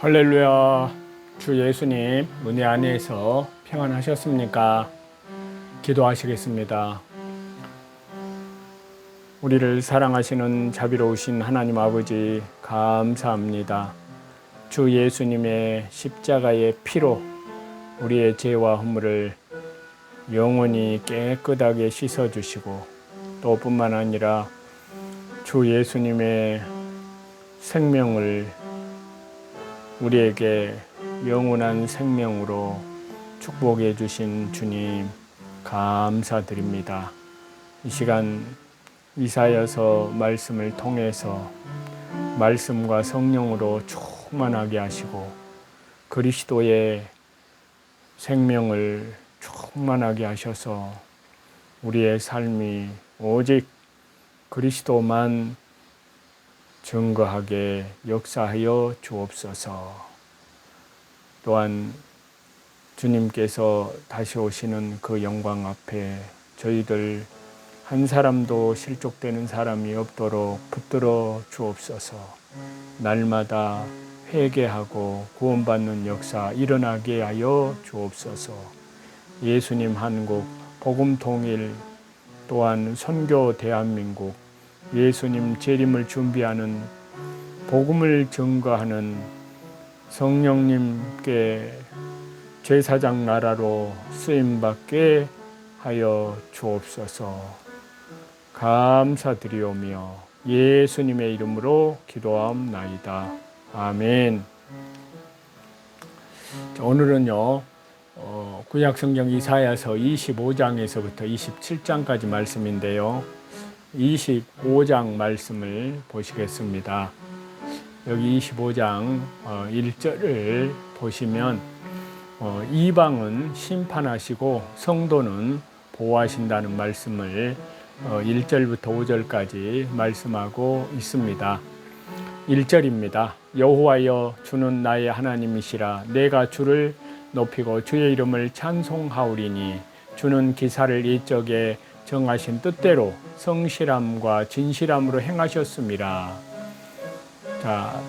할렐루야. 주 예수님 은혜 안에서 평안하셨습니까? 기도하시겠습니다. 우리를 사랑하시는 자비로우신 하나님 아버지 감사합니다. 주 예수님의 십자가의 피로 우리의 죄와 허물을 영원히 깨끗하게 씻어주시고 또 뿐만 아니라 주 예수님의 생명을 우리에게 영원한 생명으로 축복해 주신 주님 감사드립니다. 이 시간 이사야서 말씀을 통해서 말씀과 성령으로 충만하게 하시고 그리스도의 생명을 충만하게 하셔서 우리의 삶이 오직 그리스도만 증거하게 역사하여 주옵소서. 또한 주님께서 다시 오시는 그 영광 앞에 저희들 한 사람도 실족되는 사람이 없도록 붙들어 주옵소서. 날마다 회개하고 구원받는 역사 일어나게 하여 주옵소서. 예수님 한국, 복음 통일, 또한 선교 대한민국, 예수님 재림을 준비하는 복음을 증거하는 성령님께 제사장 나라로 쓰임받게 하여 주옵소서. 감사드리오며 예수님의 이름으로 기도하옵나이다. 아멘. 오늘은요 구약성경 이사야서 25장에서부터 27장까지 말씀인데요, 25장 말씀을 보시겠습니다. 여기 25장 1절을 보시면 이방은 심판하시고 성도는 보호하신다는 말씀을 1절부터 5절까지 말씀하고 있습니다. 1절입니다. 여호와여 주는 나의 하나님이시라. 내가 주를 높이고 주의 이름을 찬송하오리니 주는 기사를 이적에 정하신 뜻대로 성실함과 진실함으로 행하셨습니다. 자,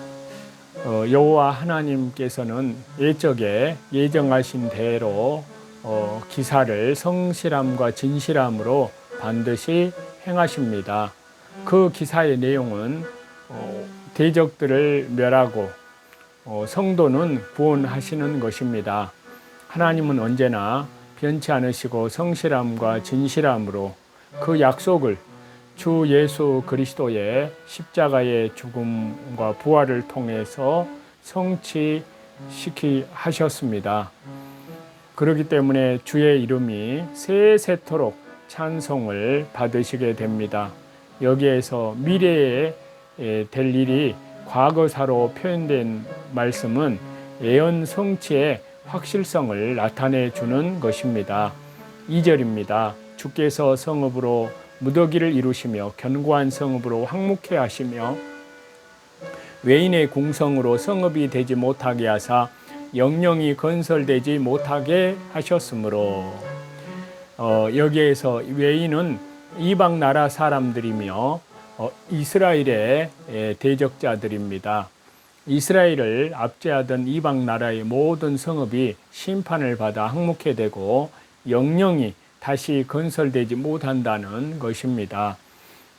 여호와 하나님께서는 예적에 예정하신 대로 기사를 성실함과 진실함으로 반드시 행하십니다. 그 기사의 내용은 대적들을 멸하고 성도는 구원하시는 것입니다. 하나님은 언제나 변치 않으시고 성실함과 진실함으로 그 약속을 주 예수 그리스도의 십자가의 죽음과 부활을 통해서 성취하셨습니다. 그렇기 때문에 주의 이름이 세세토록 찬송을 받으시게 됩니다. 여기에서 미래에 될 일이 과거사로 표현된 말씀은 예언 성취의 확실성을 나타내 주는 것입니다. 2절입니다. 주께서 성읍으로 무더기를 이루시며 견고한 성읍으로 황묵해 하시며 외인의 궁성으로 성읍이 되지 못하게 하사 영영이 건설되지 못하게 하셨으므로, 여기에서 외인은 이방 나라 사람들이며 이스라엘의 대적자들입니다. 이스라엘을 압제하던 이방 나라의 모든 성읍이 심판을 받아 항목해 되고 영영이 다시 건설되지 못한다는 것입니다.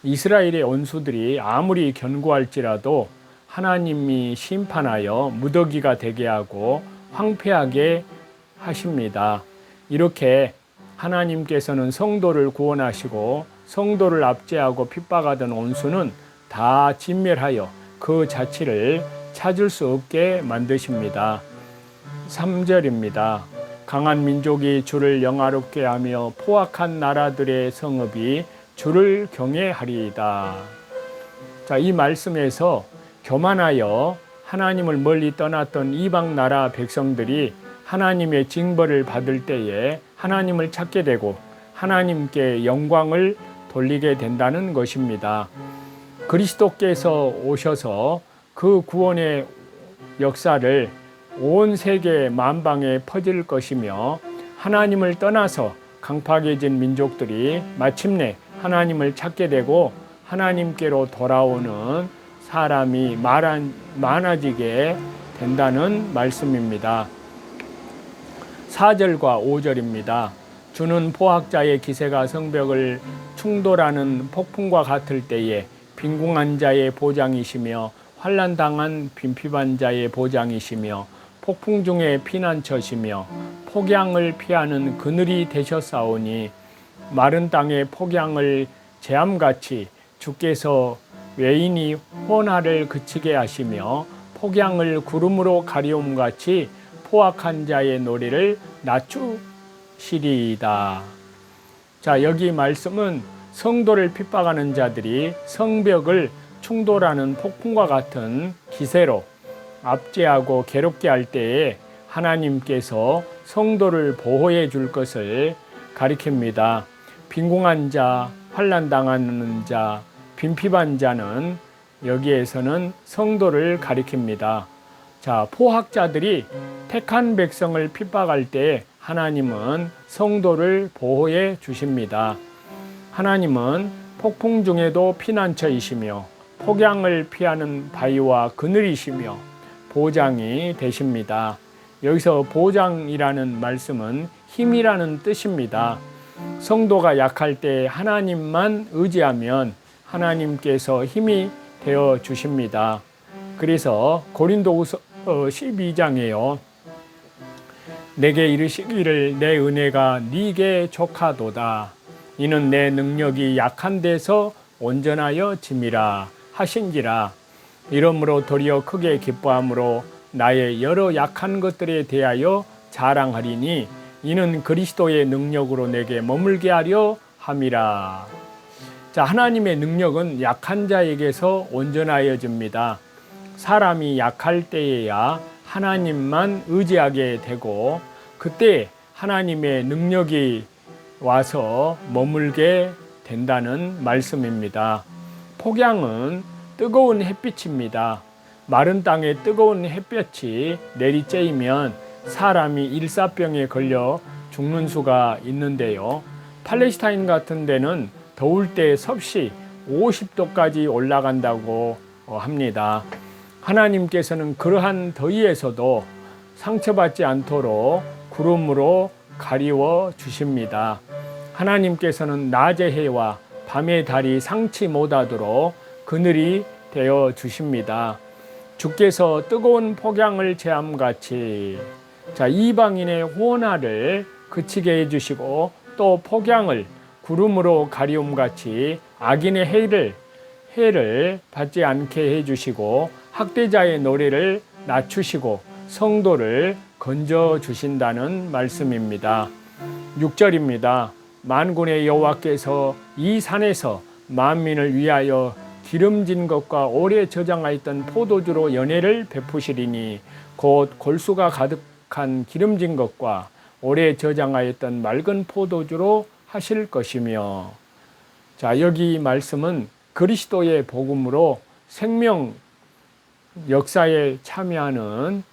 이스라엘의 원수들이 아무리 견고할지라도 하나님이 심판하여 무더기가 되게 하고 황폐하게 하십니다. 이렇게 하나님께서는 성도를 구원하시고 성도를 압제하고 핍박하던 원수는 다 진멸하여 그 자취를 찾을 수 없게 만드십니다. 3절입니다. 강한 민족이 주를 영화롭게 하며 포악한 나라들의 성읍이 주를 경외하리이다. 자, 이 말씀에서 교만하여 하나님을 멀리 떠났던 이방 나라 백성들이 하나님의 징벌을 받을 때에 하나님을 찾게 되고 하나님께 영광을 돌리게 된다는 것입니다. 그리스도께서 오셔서 그 구원의 역사를 온 세계 만방에 퍼질 것이며 하나님을 떠나서 강팍해진 민족들이 마침내 하나님을 찾게 되고 하나님께로 돌아오는 사람이 많아지게 된다는 말씀입니다. 4절과 5절입니다. 주는 포학자의 기세가 성벽을 충돌하는 폭풍과 같을 때에 빈궁한 자의 보장이시며 환난당한 빈핍한 자의 보장이시며 폭풍 중에 피난처시며 폭양을 피하는 그늘이 되셨사오니 마른 땅의 폭양을 재암같이 주께서 외인이 호나를 그치게 하시며 폭양을 구름으로 가리움같이 포악한 자의 노래를 낮추시리이다. 자, 여기 말씀은 성도를 핍박하는 자들이 성벽을 충돌하는 폭풍과 같은 기세로 압제하고 괴롭게 할 때에 하나님께서 성도를 보호해 줄 것을 가리킵니다. 빈궁한 자, 환난당하는 자, 빈핍한 자는 여기에서는 성도를 가리킵니다. 자, 포학자들이 택한 백성을 핍박할 때 하나님은 성도를 보호해 주십니다. 하나님은 폭풍 중에도 피난처이시며 폭양을 피하는 바위와 그늘이시며 보장이 되십니다. 여기서 보장이라는 말씀은 힘이라는 뜻입니다. 성도가 약할 때 하나님만 의지하면 하나님께서 힘이 되어 주십니다. 그래서 고린도후서 12장에요. 내게 이르시기를 내 은혜가 네게 족하도다. 이는 내 능력이 약한 데서 온전하여 짐이라 하신지라. 이러므로 도리어 크게 기뻐함으로 나의 여러 약한 것들에 대하여 자랑하리니 이는 그리스도의 능력으로 내게 머물게 하려 함이라. 자, 하나님의 능력은 약한 자에게서 온전하여집니다. 사람이 약할 때에야 하나님만 의지하게 되고 그때 하나님의 능력이 와서 머물게 된다는 말씀입니다. 폭양은 뜨거운 햇빛입니다. 마른 땅에 뜨거운 햇볕이 내리쬐이면 사람이 일사병에 걸려 죽는 수가 있는데요. 팔레스타인 같은 데는 더울 때 섭씨 50도까지 올라간다고 합니다. 하나님께서는 그러한 더위에서도 상처받지 않도록 구름으로 가리워 주십니다. 하나님께서는 낮의 해와 밤의 달이 상치 못하도록 그늘이 되어 주십니다. 주께서 뜨거운 폭양을 재암같이 이방인의 호나를 그치게 해주시고 또 폭양을 구름으로 가리움같이 악인의 해를 받지 않게 해주시고 학대자의 노래를 낮추시고 성도를 건져주신다는 말씀입니다. 6절입니다. 만군의 여호와께서 이 산에서 만민을 위하여 기름진 것과 오래 저장하였던 포도주로 연회를 베푸시리니 곧 골수가 가득한 기름진 것과 오래 저장하였던 맑은 포도주로 하실 것이며. 자, 여기 말씀은 그리스도의 복음으로 생명 역사에 참여하는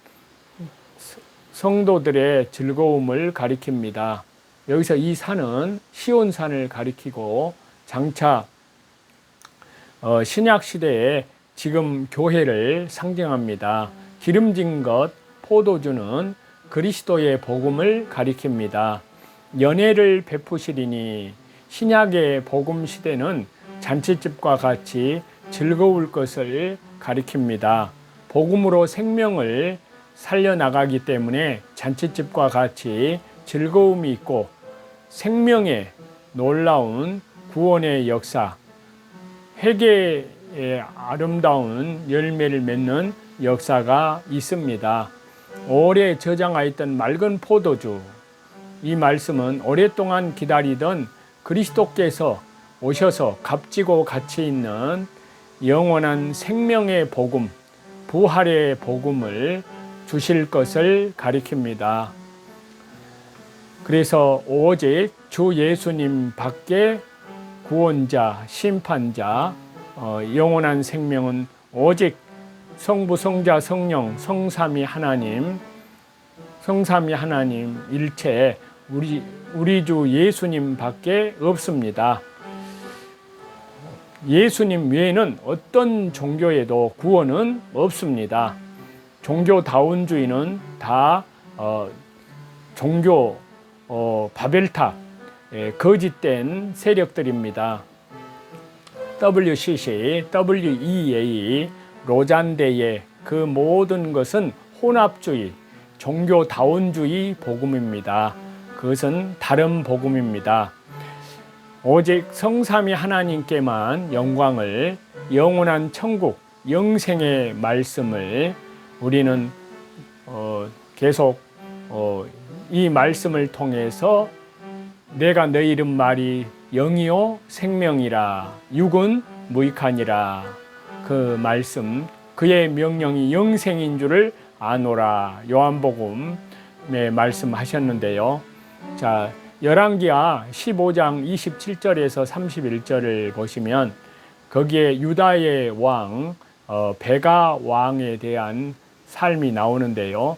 성도들의 즐거움을 가리킵니다. 여기서 이 산은 시온산을 가리키고 장차 신약 시대에 지금 교회를 상징합니다. 기름진 것, 포도주는 그리스도의 복음을 가리킵니다. 연회를 베푸시리니 신약의 복음 시대는 잔치집과 같이 즐거울 것을 가리킵니다. 복음으로 생명을 살려나가기 때문에 잔치집과 같이 즐거움이 있고 생명의 놀라운 구원의 역사, 회개의 아름다운 열매를 맺는 역사가 있습니다. 오래 저장하였던 맑은 포도주, 이 말씀은 오랫동안 기다리던 그리스도께서 오셔서 값지고 가치 있는 영원한 생명의 복음, 부활의 복음을 주실 것을 가리킵니다. 그래서 오직 주 예수님 밖에 구원자, 심판자, 영원한 생명은 오직 성부, 성자, 성령, 성삼위 하나님 일체 우리 주 예수님 밖에 없습니다. 예수님 외에는 어떤 종교에도 구원은 없습니다. 종교다운주의는 다 종교 바벨탑 거짓된 세력들입니다. WCC, WEA, 로잔대의 그 모든 것은 혼합주의, 종교다운주의 복음입니다. 그것은 다른 복음입니다. 오직 성삼위 하나님께만 영광을, 영원한 천국, 영생의 말씀을 우리는 계속 이 말씀을 통해서 내가 너희 이름 말이 영이요 생명이라 육은 무익하니라 그 말씀 그의 명령이 영생인 줄을 아노라 요한복음에 말씀하셨는데요. 자, 열왕기하 15장 27절에서 31절을 보시면 거기에 유다의 왕 베가 왕에 대한 삶이 나오는데요.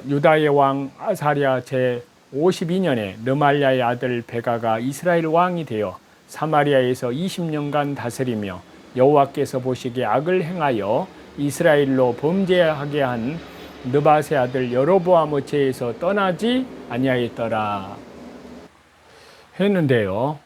유다의 왕 아사랴 제 52년에 르말랴의 아들 베가가 이스라엘 왕이 되어 사마리아에서 20년간 다스리며 여호와께서 보시기에 악을 행하여 이스라엘로 범죄하게 한 느밧의 아들 여로보암의 죄에서 떠나지 아니하였더라 했는데요.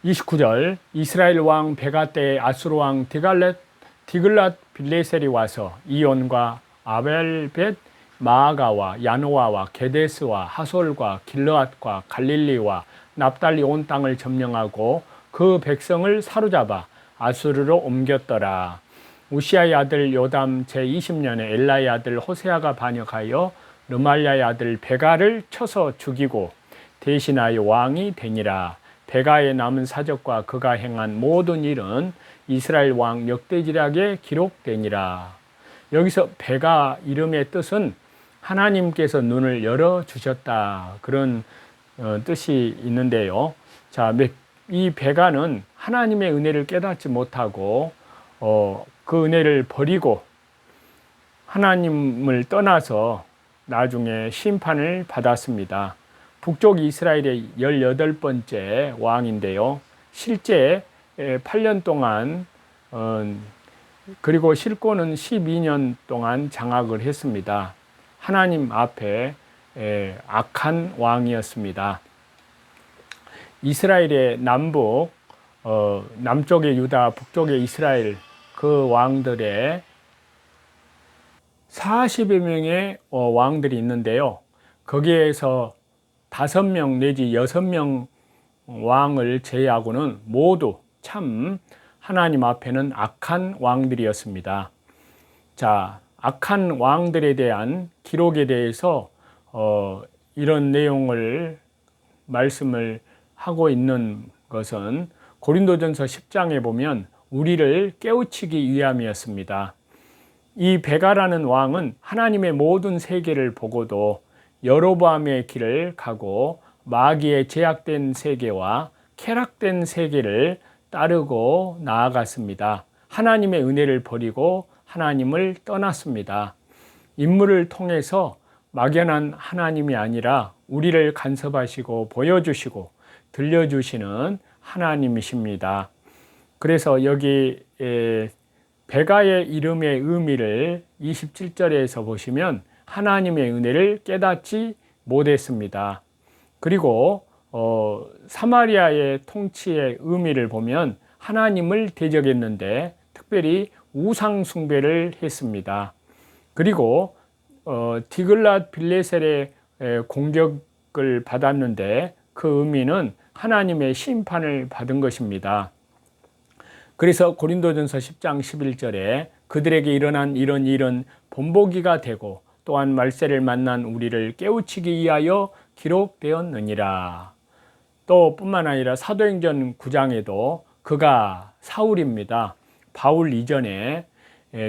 29절 이스라엘 왕 베가 때 아수르 왕 디글랏 빌레셀이 와서 이온과 아벨벳 마아가와 야노아와 게데스와 하솔과 길르앗과 갈릴리와 납달리 온 땅을 점령하고 그 백성을 사로잡아 아수르로 옮겼더라. 우시아의 아들 요담 제20년에 엘라의 아들 호세아가 반역하여 르말랴의 아들 베가를 쳐서 죽이고 대신하여 왕이 되니라. 베가의 남은 사적과 그가 행한 모든 일은 이스라엘 왕 역대지략에 기록되니라. 여기서 베가 이름의 뜻은 하나님께서 눈을 열어주셨다 그런 뜻이 있는데요. 자, 이 베가는 하나님의 은혜를 깨닫지 못하고 그 은혜를 버리고 하나님을 떠나서 나중에 심판을 받았습니다. 북쪽 이스라엘의 18번째 왕인데요. 실제 8년 동안 그리고 실권은 12년 동안 장악을 했습니다. 하나님 앞에 악한 왕이었습니다. 이스라엘의 남쪽의 유다, 북쪽의 이스라엘 그 왕들의 40여 명의 왕들이 있는데요. 거기에서 5명 내지 6명 왕을 제외하고는 모두 참 하나님 앞에는 악한 왕들이었습니다. 자, 악한 왕들에 대한 기록에 대해서 이런 내용을 말씀을 하고 있는 것은 고린도전서 10장에 보면 우리를 깨우치기 위함이었습니다. 이 베가라는 왕은 하나님의 모든 세계를 보고도 여로보암의 길을 가고 마귀의 제약된 세계와 쾌락된 세계를 따르고 나아갔습니다. 하나님의 은혜를 버리고 하나님을 떠났습니다. 인물을 통해서 막연한 하나님이 아니라 우리를 간섭하시고 보여주시고 들려주시는 하나님이십니다. 그래서 여기 베가의 이름의 의미를 27절에서 보시면 하나님의 은혜를 깨닫지 못했습니다. 그리고 사마리아의 통치의 의미를 보면 하나님을 대적했는데 특별히 우상 숭배를 했습니다. 그리고 디글랏 빌레셀의 공격을 받았는데 그 의미는 하나님의 심판을 받은 것입니다. 그래서 고린도전서 10장 11절에 그들에게 일어난 이런 일은 본보기가 되고 또한 말세를 만난 우리를 깨우치기 위하여 기록되었느니라. 또 뿐만 아니라 사도행전 9장에도 그가 사울입니다. 바울 이전에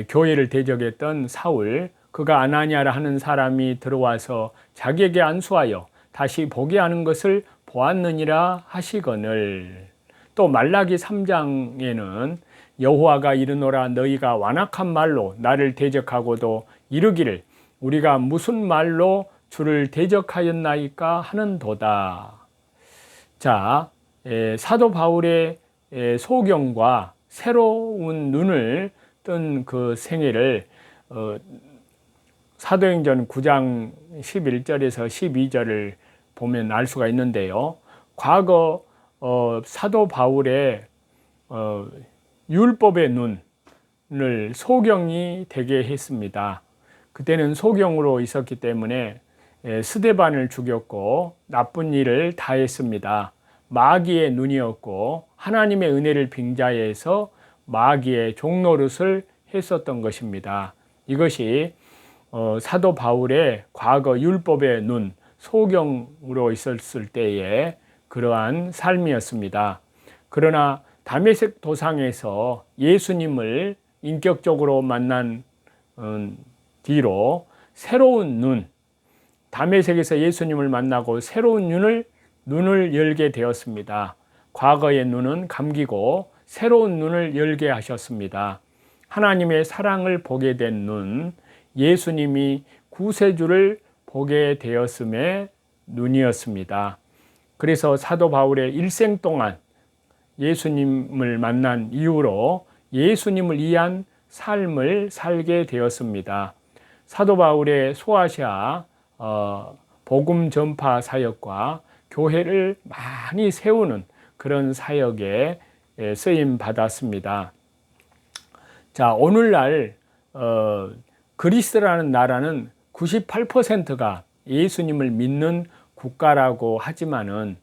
교회를 대적했던 사울, 그가 아나니아라 하는 사람이 들어와서 자기에게 안수하여 다시 보게 하는 것을 보았느니라 하시거늘. 또 말라기 3장에는 여호와가 이르노라 너희가 완악한 말로 나를 대적하고도 이르기를 우리가 무슨 말로 주를 대적하였나이까 하는도다. 자, 사도 바울의 소경과 새로운 눈을 뜬 그 생애를 사도행전 9장 11절에서 12절을 보면 알 수가 있는데요. 과거 사도 바울의 율법의 눈을 소경이 되게 했습니다. 그때는 소경으로 있었기 때문에 스데반을 죽였고 나쁜 일을 다 했습니다. 마귀의 눈이었고 하나님의 은혜를 빙자해서 마귀의 종노릇을 했었던 것입니다. 이것이 사도 바울의 과거 율법의 눈, 소경으로 있었을 때의 그러한 삶이었습니다. 그러나 다메섹 도상에서 예수님을 인격적으로 만난 뒤로 새로운 눈, 다메섹에서 예수님을 만나고 새로운 눈을 열게 되었습니다. 과거의 눈은 감기고 새로운 눈을 열게 하셨습니다. 하나님의 사랑을 보게 된 눈, 예수님이 구세주를 보게 되었음의 눈이었습니다. 그래서 사도 바울의 일생 동안 예수님을 만난 이후로 예수님을 위한 삶을 살게 되었습니다. 사도 바울의 소아시아 복음 전파 사역과 교회를 많이 세우는 그런 사역에 쓰임 받았습니다. 자, 오늘날 그리스라는 나라는 98%가 예수님을 믿는 국가라고 하지만은,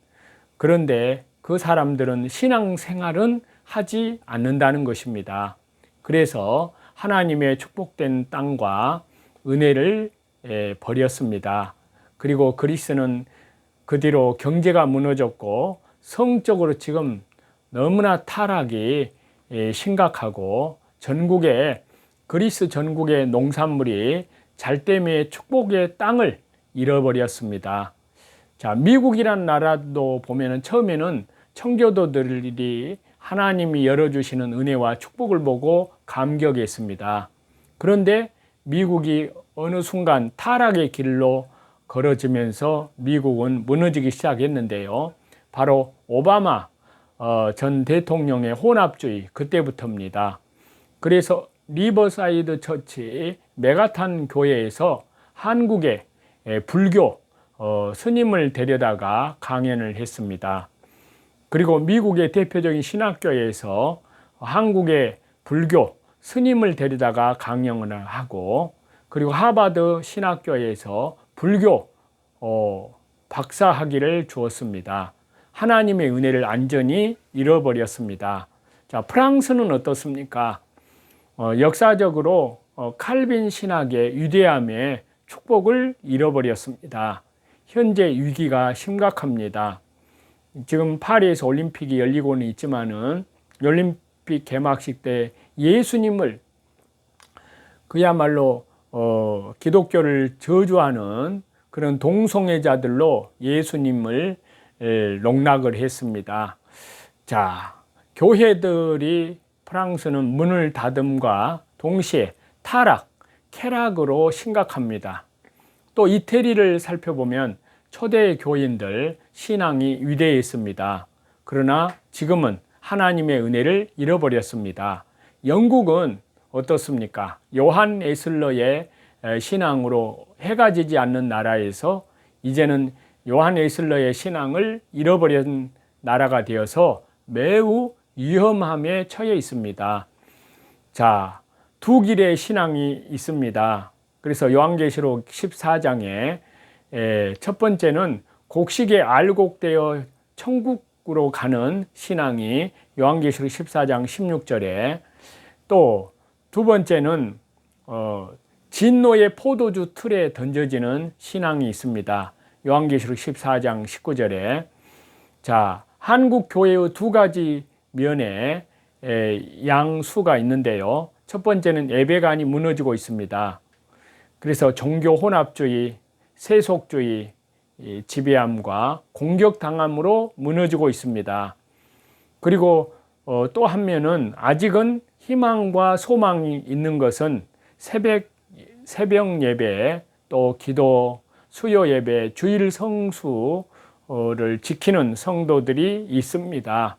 그런데 그 사람들은 신앙생활은 하지 않는다는 것입니다. 그래서 하나님의 축복된 땅과 은혜를 버렸습니다. 그리고 그리스는 그 뒤로 경제가 무너졌고 성적으로 지금 너무나 타락이 심각하고 그리스 전국의 농산물이 잘되미의 축복의 땅을 잃어버렸습니다. 자, 미국이란 나라도 보면은 처음에는 청교도들이 하나님이 열어주시는 은혜와 축복을 보고 감격했습니다. 그런데 미국이 어느 순간 타락의 길로 걸어지면서 미국은 무너지기 시작했는데요. 바로 오바마 전 대통령의 혼합주의, 그때부터입니다. 그래서 리버사이드 처치 메가탄 교회에서 한국의 불교 스님을 데려다가 강연을 했습니다. 그리고 미국의 대표적인 신학교에서 한국의 불교 스님을 데려다가 강연을 하고, 그리고 하버드 신학교에서 불교 박사학위를 주었습니다. 하나님의 은혜를 완전히 잃어버렸습니다. 자, 프랑스는 어떻습니까? 역사적으로 칼빈 신학의 위대함의 축복을 잃어버렸습니다. 현재 위기가 심각합니다. 지금 파리에서 올림픽이 열리고는 있지만은 올림픽 개막식 때 예수님을 그야말로 기독교를 저주하는 그런 동성애자들로 예수님을 농락을 했습니다. 자, 교회들이 프랑스는 문을 닫음과 동시에 쾌락으로 심각합니다. 또 이태리를 살펴보면 초대 교인들 신앙이 위대했습니다. 그러나 지금은 하나님의 은혜를 잃어버렸습니다. 영국은 어떻습니까? 요한 웨슬러의 신앙으로 해가 지지 않는 나라에서 이제는 요한 웨슬러의 신앙을 잃어버린 나라가 되어서 매우 위험함에 처해 있습니다. 자, 두 길의 신앙이 있습니다. 그래서 요한계시록 14장에 첫 번째는 곡식에 알곡되어 천국으로 가는 신앙이 요한계시록 14장 16절에, 또 두 번째는 진노의 포도주 틀에 던져지는 신앙이 있습니다. 요한계시록 14장 19절에. 자, 한국 교회의 두 가지 면에 양수가 있는데요. 첫 번째는 예배관이 무너지고 있습니다. 그래서 종교 혼합주의, 세속주의 지배함과 공격당함으로 무너지고 있습니다. 그리고 또 한 면은 아직은 희망과 소망이 있는 것은 새벽 예배, 또 기도, 수요 예배, 주일 성수를 지키는 성도들이 있습니다.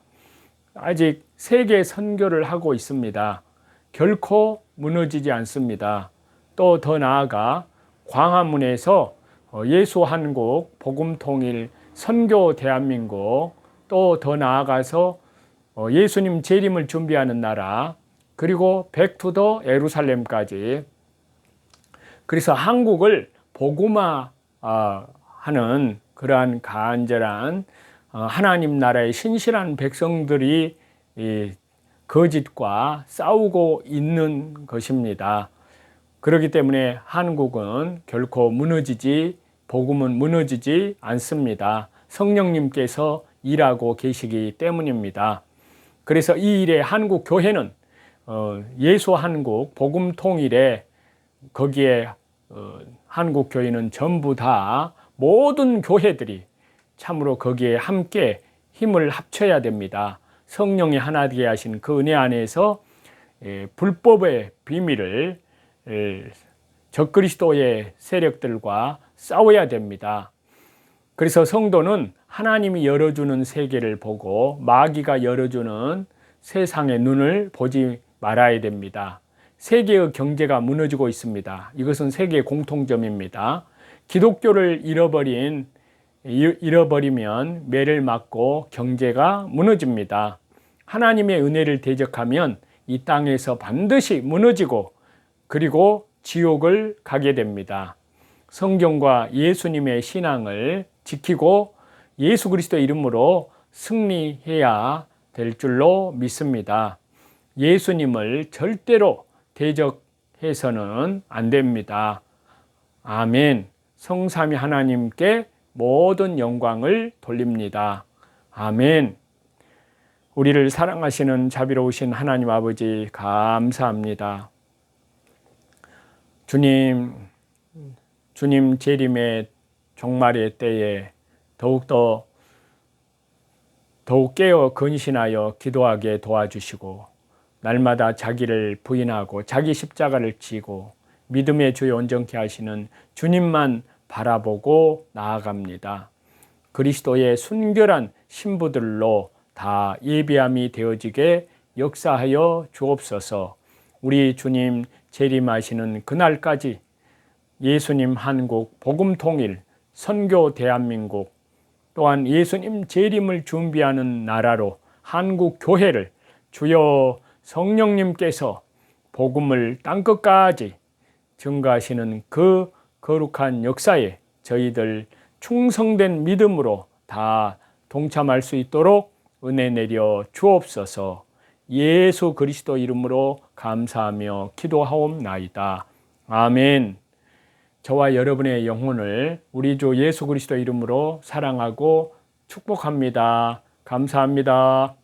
아직 세계 선교를 하고 있습니다. 결코 무너지지 않습니다. 또 더 나아가 광화문에서 예수 한국 복음 통일 선교 대한민국, 또 더 나아가서 예수님 재림을 준비하는 나라, 그리고 백투더 예루살렘까지, 그래서 한국을 복음화 하는 그러한 간절한 하나님 나라의 신실한 백성들이 거짓과 싸우고 있는 것입니다. 그렇기 때문에 한국은 결코 복음은 무너지지 않습니다. 성령님께서 일하고 계시기 때문입니다. 그래서 이 일에 한국 교회는 예수 한국 복음 통일에, 거기에 한국 교회는 전부 다 모든 교회들이 참으로 거기에 함께 힘을 합쳐야 됩니다. 성령이 하나 되게 하신 그 은혜 안에서 불법의 비밀을, 적그리스도의 세력들과 싸워야 됩니다. 그래서 성도는 하나님이 열어주는 세계를 보고 마귀가 열어주는 세상의 눈을 보지 말아야 됩니다. 세계의 경제가 무너지고 있습니다. 이것은 세계의 공통점입니다. 기독교를 잃어버리면 매를 맞고 경제가 무너집니다. 하나님의 은혜를 대적하면 이 땅에서 반드시 무너지고 그리고 지옥을 가게 됩니다. 성경과 예수님의 신앙을 지키고 예수 그리스도의 이름으로 승리해야 될 줄로 믿습니다. 예수님을 절대로 대적해서는 안 됩니다. 아멘. 성삼위 하나님께 모든 영광을 돌립니다. 아멘. 우리를 사랑하시는 자비로우신 하나님 아버지, 감사합니다. 주님 재림의 종말의 때에 더욱 깨어 근신하여 기도하게 도와주시고, 날마다 자기를 부인하고 자기 십자가를 지고 믿음의 주에 온전케 하시는 주님만 바라보고 나아갑니다. 그리스도의 순결한 신부들로 다 예비함이 되어지게 역사하여 주옵소서. 우리 주님 재림하시는 그날까지 예수님 한국 복음 통일 선교 대한민국, 또한 예수님 재림을 준비하는 나라로 한국 교회를 주여 성령님께서 복음을 땅끝까지 증거하시는 그 거룩한 역사에 저희들 충성된 믿음으로 다 동참할 수 있도록 은혜 내려 주옵소서. 예수 그리스도 이름으로 감사하며 기도하옵나이다. 아멘. 저와 여러분의 영혼을 우리 주 예수 그리스도 이름으로 사랑하고 축복합니다. 감사합니다.